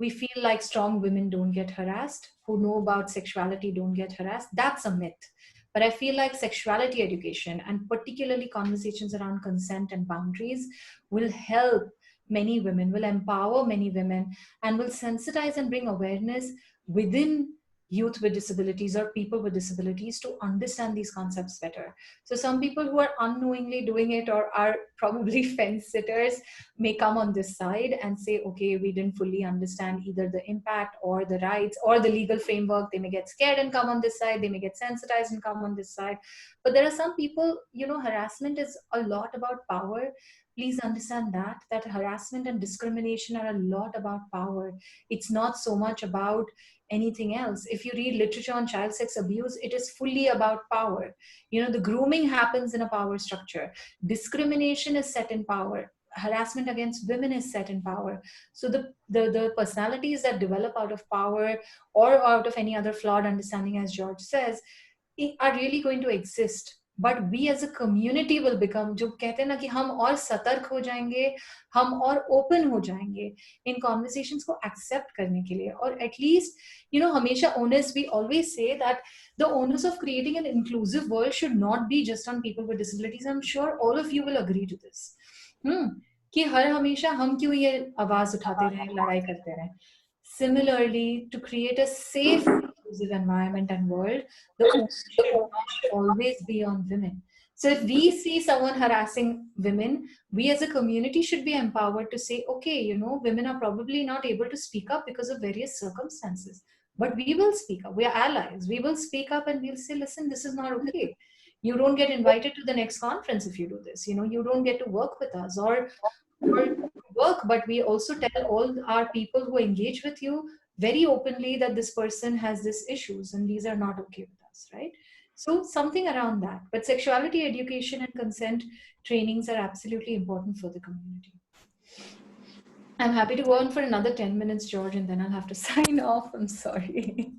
feel like strong women don't get harassed, who know about sexuality don't get harassed. That's a myth. But I feel like sexuality education and particularly conversations around consent and boundaries will help many women, will empower many women, and will sensitize and bring awareness within youth with disabilities or people with disabilities to understand these concepts better. So some people who are unknowingly doing it or are probably fence sitters may come on this side and say, okay, we didn't fully understand either the impact or the rights or the legal framework. They may get scared and come on this side. They may get sensitized and come on this side. But there are some people, you know, harassment is a lot about power. Please understand that harassment and discrimination are a lot about power. It's not so much about anything else. If you read literature on child sex abuse, it is fully about power. You know, the grooming happens in a power structure. Discrimination is set in power. Harassment against women is set in power. So the personalities that develop out of power or out of any other flawed understanding, as George says, are really going to exist. But we as a community will become, जो कहते हैं ना कि हम और सतर्क हो जाएंगे, हम और open हो जाएंगे इन conversations को accept करने के लिए. Or at least, you know, हमेशा onus, we always say that the onus of creating an inclusive world should not be just on people with disabilities. I'm sure all of you will agree to this. कि हर हमेशा हम क्यों ये आवाज उठाते रहें, लड़ाई करते रहें. Similarly, to create a safe, inclusive environment and world, the onus should not always be on women. So if we see someone harassing women, we as a community should be empowered to say, okay, you know, women are probably not able to speak up because of various circumstances, but we will speak up. We are allies. We will speak up and we'll say, listen, this is not okay. You don't get invited to the next conference if you do this. You know, you don't get to work with us or work, but we also tell all our people who engage with you very openly that this person has these issues and these are not okay with us, right? So something around that. But sexuality education and consent trainings are absolutely important for the community. I'm happy to go on for another 10 minutes, George, and then I'll have to sign off. I'm sorry.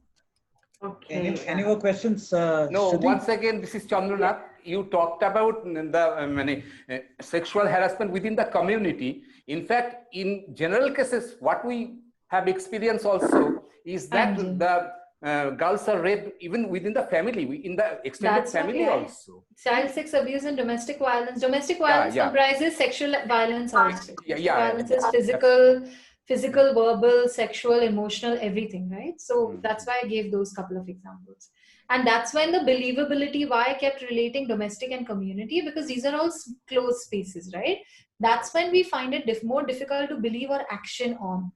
Okay. Any more questions? No, Shruti? once again, this is Chandranath. You talked about the sexual harassment within the community. In fact, in general cases, what we have experienced also is that the girls are raped even within the family, in the extended family also. Child sex abuse and domestic violence. Domestic violence comprises sexual violence also. Violence is physical, physical, verbal, sexual, emotional, everything, right? So that's why I gave those couple of examples. And that's when the believability, why I kept relating domestic and community, because these are all closed spaces, right? That's when we find it more difficult to believe or action on.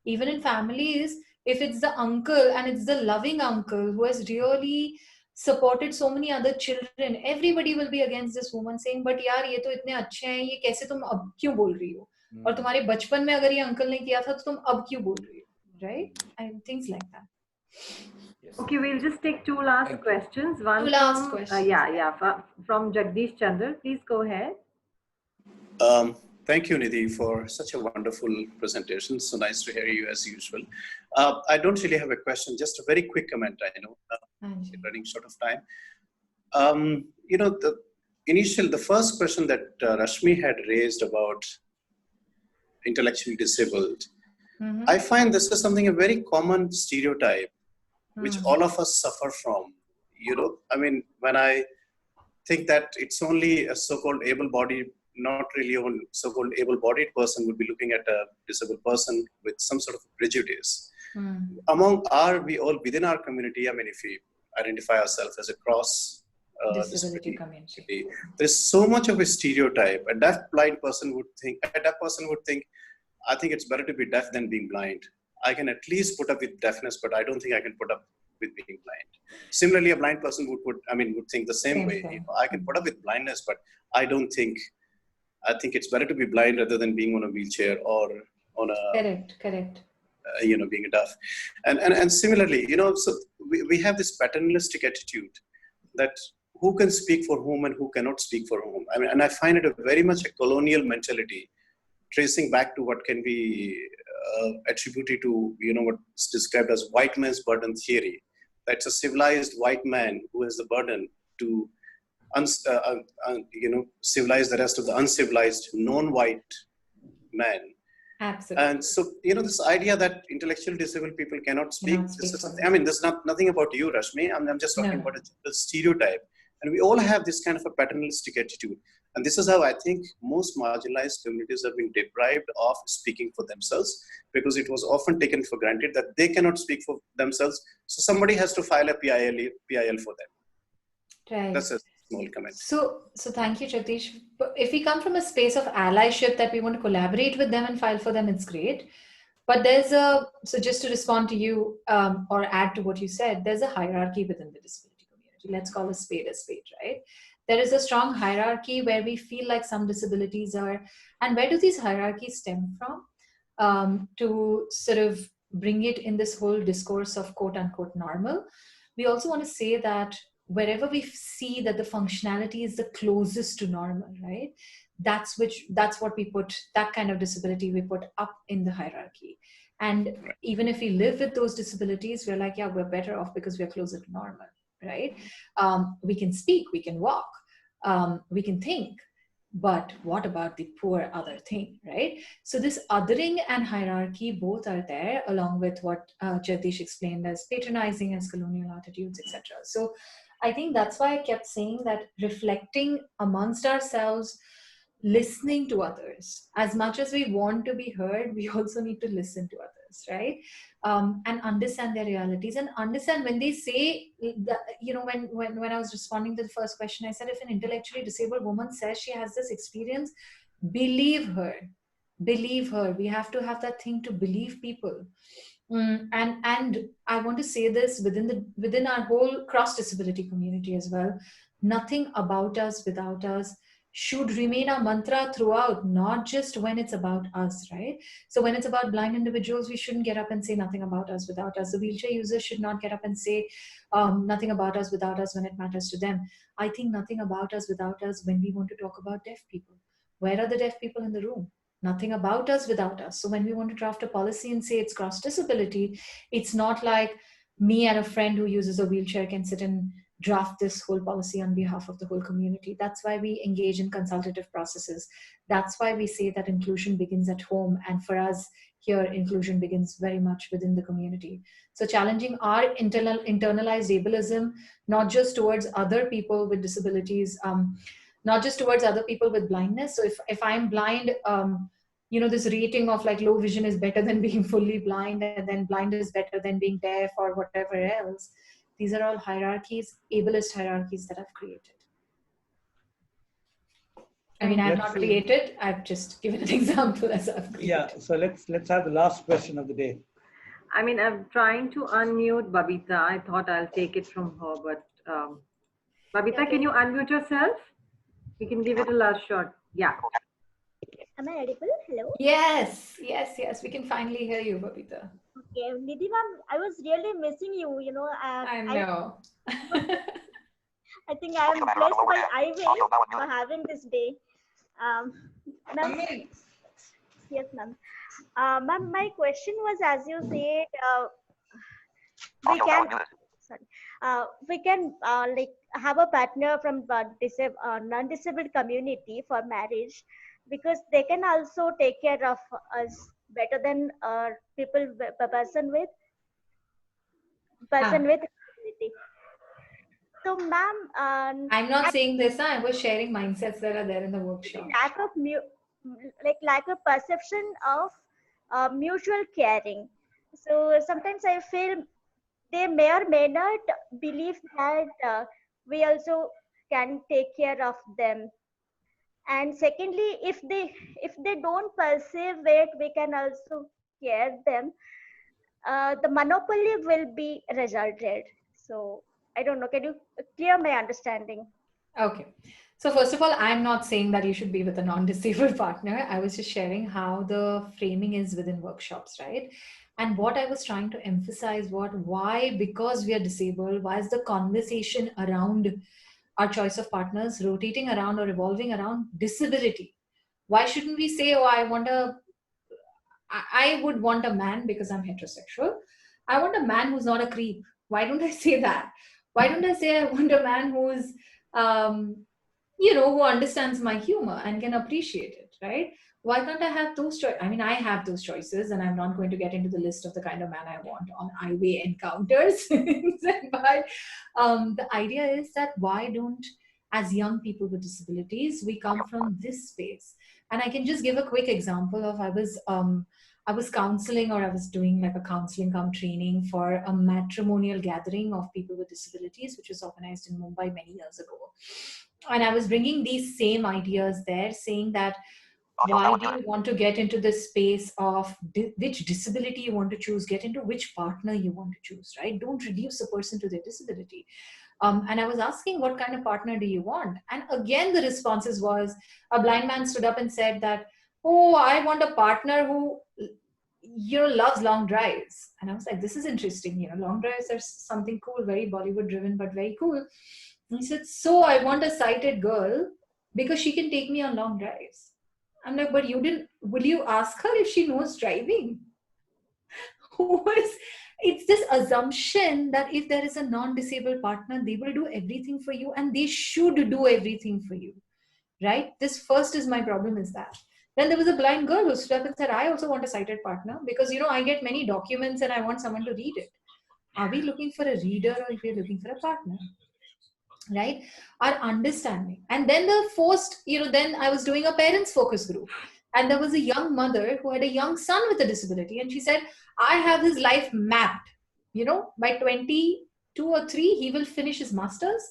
Even in families, if it's the uncle and it's the loving uncle who has really supported so many other children, everybody will be against this woman saying, but yaar ye to itne अच्छे हैं, ये कैसे तुम अब क्यों बोल रही हो? और तुम्हारे बचपन में अगर ये अंकल ने किया था तो तुम अब क्यों बोल रही हो? Right? And things like that. Yes. Okay, we'll just take two last questions. One from Jagdish Chandra. Please go ahead. Thank you, Nidhi, for such a wonderful presentation. So nice to hear you as usual. I don't really have a question, just a very quick comment. I know running short of time. The first question that Rashmi had raised about intellectually disabled, I find this is something, a very common stereotype, which all of us suffer from. I mean, when I think that it's only a so-called able-bodied, not really a so-called able-bodied person would be looking at a disabled person with some sort of prejudice. We all within our community, I mean, if we identify ourselves as a cross disability community, there's so much of a stereotype. A deaf blind person would think, I think it's better to be deaf than being blind. I can at least put up with deafness, but I don't think I can put up with being blind. Similarly, a blind person would think the same way. I can put up with blindness, but I think it's better to be blind rather than being on a wheelchair or on a correct. Being a deaf. And similarly, so we have this paternalistic attitude that who can speak for whom and who cannot speak for whom. I mean, and I find it very much a colonial mentality, tracing back to what can be attributed to, what's described as white man's burden theory. That's a civilized white man who has the burden to civilize the rest of the uncivilized non-white man. Absolutely. And so, this idea that intellectually disabled people cannot speak, there's nothing about you, Rashmi. I'm just talking about a stereotype. And we all have this kind of a paternalistic attitude. And this is how I think most marginalized communities have been deprived of speaking for themselves, because it was often taken for granted that they cannot speak for themselves. So somebody has to file a PIL for them. Right. That's a small comment. So thank you, Jagdish. If we come from a space of allyship that we want to collaborate with them and file for them, it's great. But so just to respond to you or add to what you said, there's a hierarchy within the disability community. Let's call a spade, right? There is a strong hierarchy where we feel like some disabilities are, and where do these hierarchies stem from? To sort of bring it in this whole discourse of quote unquote normal. We also want to say that wherever we see that the functionality is the closest to normal, right? That's what we put, that kind of disability we put up in the hierarchy. And even if we live with those disabilities, we're like, yeah, we're better off because we're closer to normal, right? We can speak, we can walk, we can think, but what about the poor other thing, right? So this othering and hierarchy both are there, along with what Jagdish explained as patronizing, as colonial attitudes, etc. So I think that's why I kept saying that reflecting amongst ourselves, listening to others. As much as we want to be heard, we also need to listen to others, right? And understand their realities, and understand when they say, that, when I was responding to the first question, I said, if an intellectually disabled woman says she has this experience, believe her. We have to have that thing to believe people. And I want to say this within our whole cross disability community as well. Nothing about us without us should remain our mantra throughout, not just when it's about us, right? So when it's about blind individuals, we shouldn't get up and say nothing about us without us. The wheelchair users should not get up and say nothing about us without us when it matters to them. I think nothing about us without us when we want to talk about deaf people. Where are the deaf people in the room? Nothing about us without us. So when we want to draft a policy and say it's cross disability, it's not like me and a friend who uses a wheelchair can sit and draft this whole policy on behalf of the whole community. That's why we engage in consultative processes. That's why we say that inclusion begins at home. And for us here, inclusion begins very much within the community. So challenging our internalized ableism, not just towards other people with disabilities, not just towards other people with blindness. So if I'm blind, this rating of like low vision is better than being fully blind, and then blind is better than being deaf or whatever else. These are all hierarchies, ableist hierarchies that I've created. I mean, I've not created, I've just given an example as I've created. Yeah, so let's have the last question of the day. I mean, I'm trying to unmute Babita. I thought I'll take it from her, but Babita, can you unmute yourself? We can give it a last shot. Yeah. Am I audible? Hello? Yes, we can finally hear you, Babita. Okay, Nidhi ma'am, I was really missing you, you know. I know. I think I am blessed by IWay for having this day. Ma'am, yes, ma'am. Ma'am, my question was, as you said, we can like have a partner from non-disabled community for marriage, because they can also take care of us better than person with disability. So, ma'am, I'm not saying this. I was sharing mindsets that are there in the workshop. Lack of perception of mutual caring. So sometimes I feel they may or may not believe that we also can take care of them. And secondly, if they don't perceive it, we can also care them. The monopoly will be resulted. So I don't know. Can you clear my understanding? Okay. So first of all, I'm not saying that you should be with a non-disabled partner. I was just sharing how the framing is within workshops, right? And what I was trying to emphasize why, because we are disabled, why is the conversation around our choice of partners rotating around or revolving around disability? Why shouldn't we say, oh, I would want a man because I'm heterosexual. I want a man who's not a creep. Why don't I say that? Why don't I say I want a man who's, who understands my humor and can appreciate it, right? Why can't I have those choices? I mean, I have those choices, and I'm not going to get into the list of the kind of man I want on IWay encounters. But the idea is that why don't, as young people with disabilities, we come from this space? And I can just give a quick example of I was counseling, or I was doing like a counseling cum training for a matrimonial gathering of people with disabilities, which was organized in Mumbai many years ago. And I was bringing these same ideas there, saying that why do you want to get into this space of which disability you want to choose, get into which partner you want to choose, right? Don't reduce a person to their disability. And I was asking, what kind of partner do you want? And again, the responses was, a blind man stood up and said that, oh, I want a partner who, loves long drives. And I was like, this is interesting. Long drives are something cool, very Bollywood driven, but very cool. And he said, so I want a sighted girl because she can take me on long drives. I'm like, but will you ask her if she knows driving? It's this assumption that if there is a non-disabled partner, they will do everything for you, and they should do everything for you, right? This first is my problem is that. Then there was a blind girl who stood up and said, I also want a sighted partner because, I get many documents and I want someone to read it. Are we looking for a reader, or are we looking for a partner? Right? Our understanding. And then then I was doing a parents focus group, and there was a young mother who had a young son with a disability, and she said, I have his life mapped. By 22 or 3, he will finish his masters.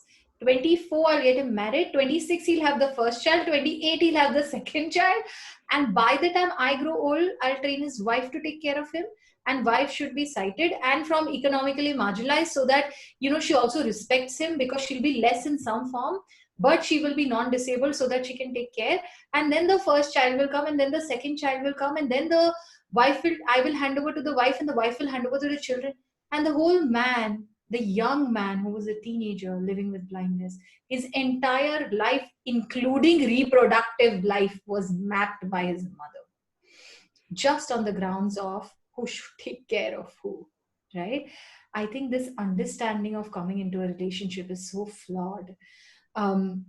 24, I'll get him married. 26, he'll have the first child. 28, he'll have the second child. And by the time I grow old, I'll train his wife to take care of him. And wife should be sighted and from economically marginalized, so that, she also respects him, because she'll be less in some form, but she will be non-disabled so that she can take care. And then the first child will come, and then the second child will come, and then I will hand over to the wife, and the wife will hand over to the children. And the whole man, the young man who was a teenager living with blindness, his entire life, including reproductive life, was mapped by his mother, just on the grounds of who should take care of who, right? I think this understanding of coming into a relationship is so flawed. And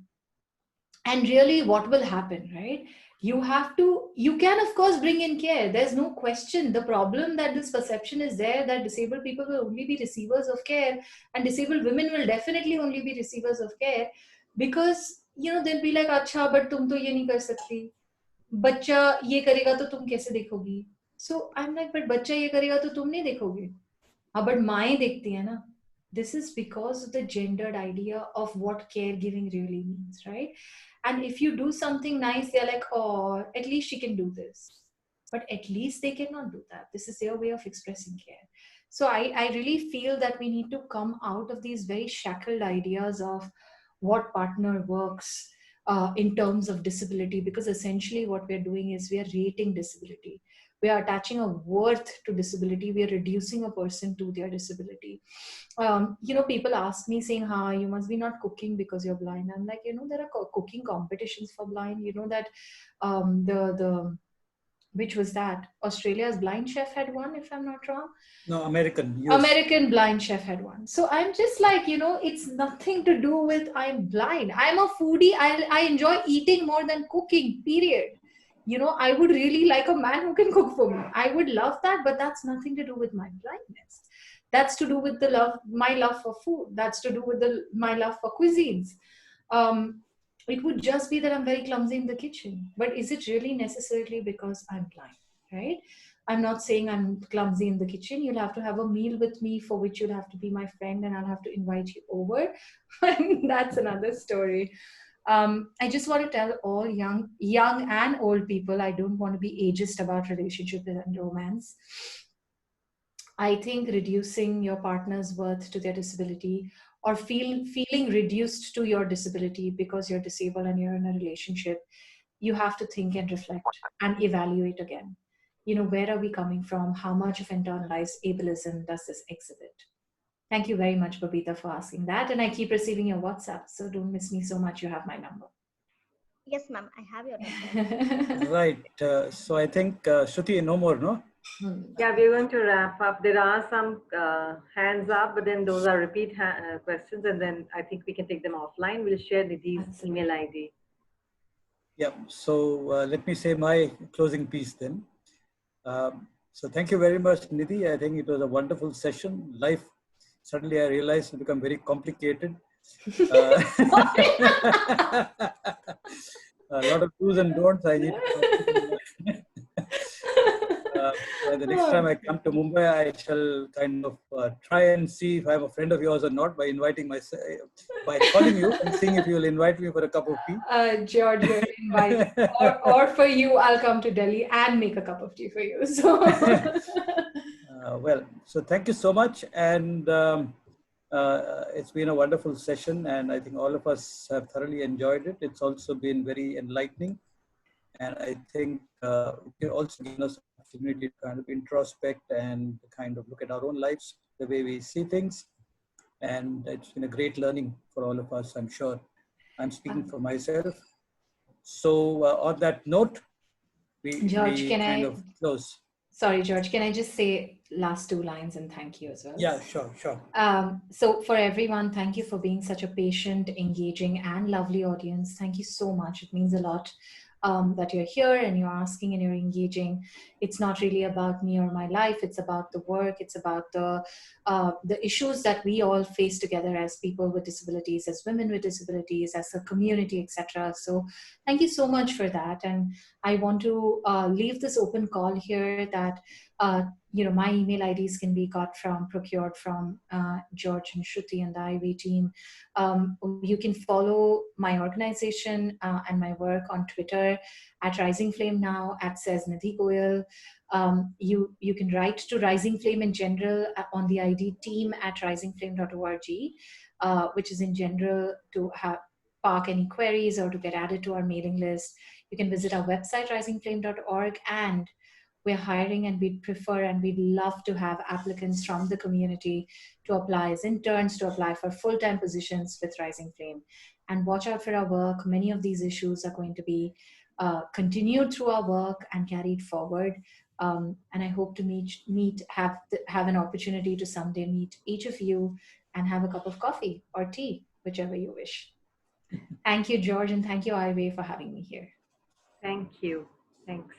really what will happen, right? You can of course bring in care. There's no question. The problem that this perception is there that disabled people will only be receivers of care, and disabled women will definitely only be receivers of care, because, they'll be like, acha, but tum to ye nahi kar sakti. बच्चा ये करेगा तो तुम कैसे देखोगी? So I'm like, but बच्चा ये करेगा तो तुम नहीं देखोगे? हाँ, but माएं देखती है ना. This is because of the gendered idea of what caregiving really means, right? And if you do something nice, they're like, oh, at least she can do this. But at least they cannot do that. This is their way of expressing care. So I really feel that we need to come out of these very shackled ideas of what partner works in terms of disability, because essentially what we're doing is we are rating disability. We are attaching a worth to disability. We are reducing a person to their disability. People ask me saying, you must be not cooking because you're blind. I'm like, there are cooking competitions for blind. You know that which was that? Australia's blind chef had won, if I'm not wrong. No, American. US. American blind chef had won. So I'm just like, it's nothing to do with I'm blind. I'm a foodie. I enjoy eating more than cooking, period. I would really like a man who can cook for me. I would love that, but that's nothing to do with my blindness. That's to do with my love for food. That's to do with my love for cuisines. It would just be that I'm very clumsy in the kitchen. But is it really necessarily because I'm blind, right? I'm not saying I'm clumsy in the kitchen. You'll have to have a meal with me for which you'll have to be my friend and I'll have to invite you over. That's another story. I just want to tell all young and old people, I don't want to be ageist about relationships and romance. I think reducing your partner's worth to their disability or feeling reduced to your disability because you're disabled and you're in a relationship, you have to think and reflect and evaluate again. Where are we coming from? How much of internalized ableism does this exhibit? Thank you very much, Babita, for asking that. And I keep receiving your WhatsApp, so don't miss me so much. You have my number. Yes, ma'am, I have your number. Right. So I think, Shruti, no more, no? Yeah, we're going to wrap up. There are some hands up, but then those are repeat questions, and then I think we can take them offline. We'll share Nidhi's email ID. Yeah, so let me say my closing piece then. So thank you very much, Nidhi. I think it was a wonderful session. Life, suddenly I realized, has become very complicated. A lot of do's and don'ts I need to the next time I come to Mumbai, I shall kind of try and see if I'm a friend of yours or not by by calling you and seeing if you'll invite me for a cup of tea. George, you're invited. or for you, I'll come to Delhi and make a cup of tea for you. So, well, so thank you so much. And it's been a wonderful session. And I think all of us have thoroughly enjoyed it. It's also been very enlightening. And I think it also given us an opportunity to kind of introspect and kind of look at our own lives, the way we see things. And it's been a great learning for all of us, I'm sure. I'm speaking for myself. So on that note, George, we can kind I of close. Sorry, George, can I just say last 2 lines and thank you as well? Yeah, sure. So for everyone, thank you for being such a patient, engaging and lovely audience. Thank you so much. It means a lot. That you're here and you're asking and you're engaging. It's not really about me or my life. It's about the work. It's about the issues that we all face together as people with disabilities, as women with disabilities, as a community, etc. So thank you so much for that. And I want to leave this open call here that my email IDs can be procured from George and Shruti and the IB team. You can follow my organization and my work on Twitter at Rising Flame Now, @says Nidhi Goyal. You can write to Rising Flame in general on the ID team at risingflame.org, which is in general to park any queries or to get added to our mailing list. You can visit our website, risingflame.org, and we're hiring and we'd prefer and we'd love to have applicants from the community to apply as interns, to apply for full-time positions with Rising Flame. And watch out for our work. Many of these issues are going to be continued through our work and carried forward. And I hope to have an opportunity to someday meet each of you and have a cup of coffee or tea, whichever you wish. Thank you, George, and thank you, Aiwei, for having me here. Thank you. Thanks.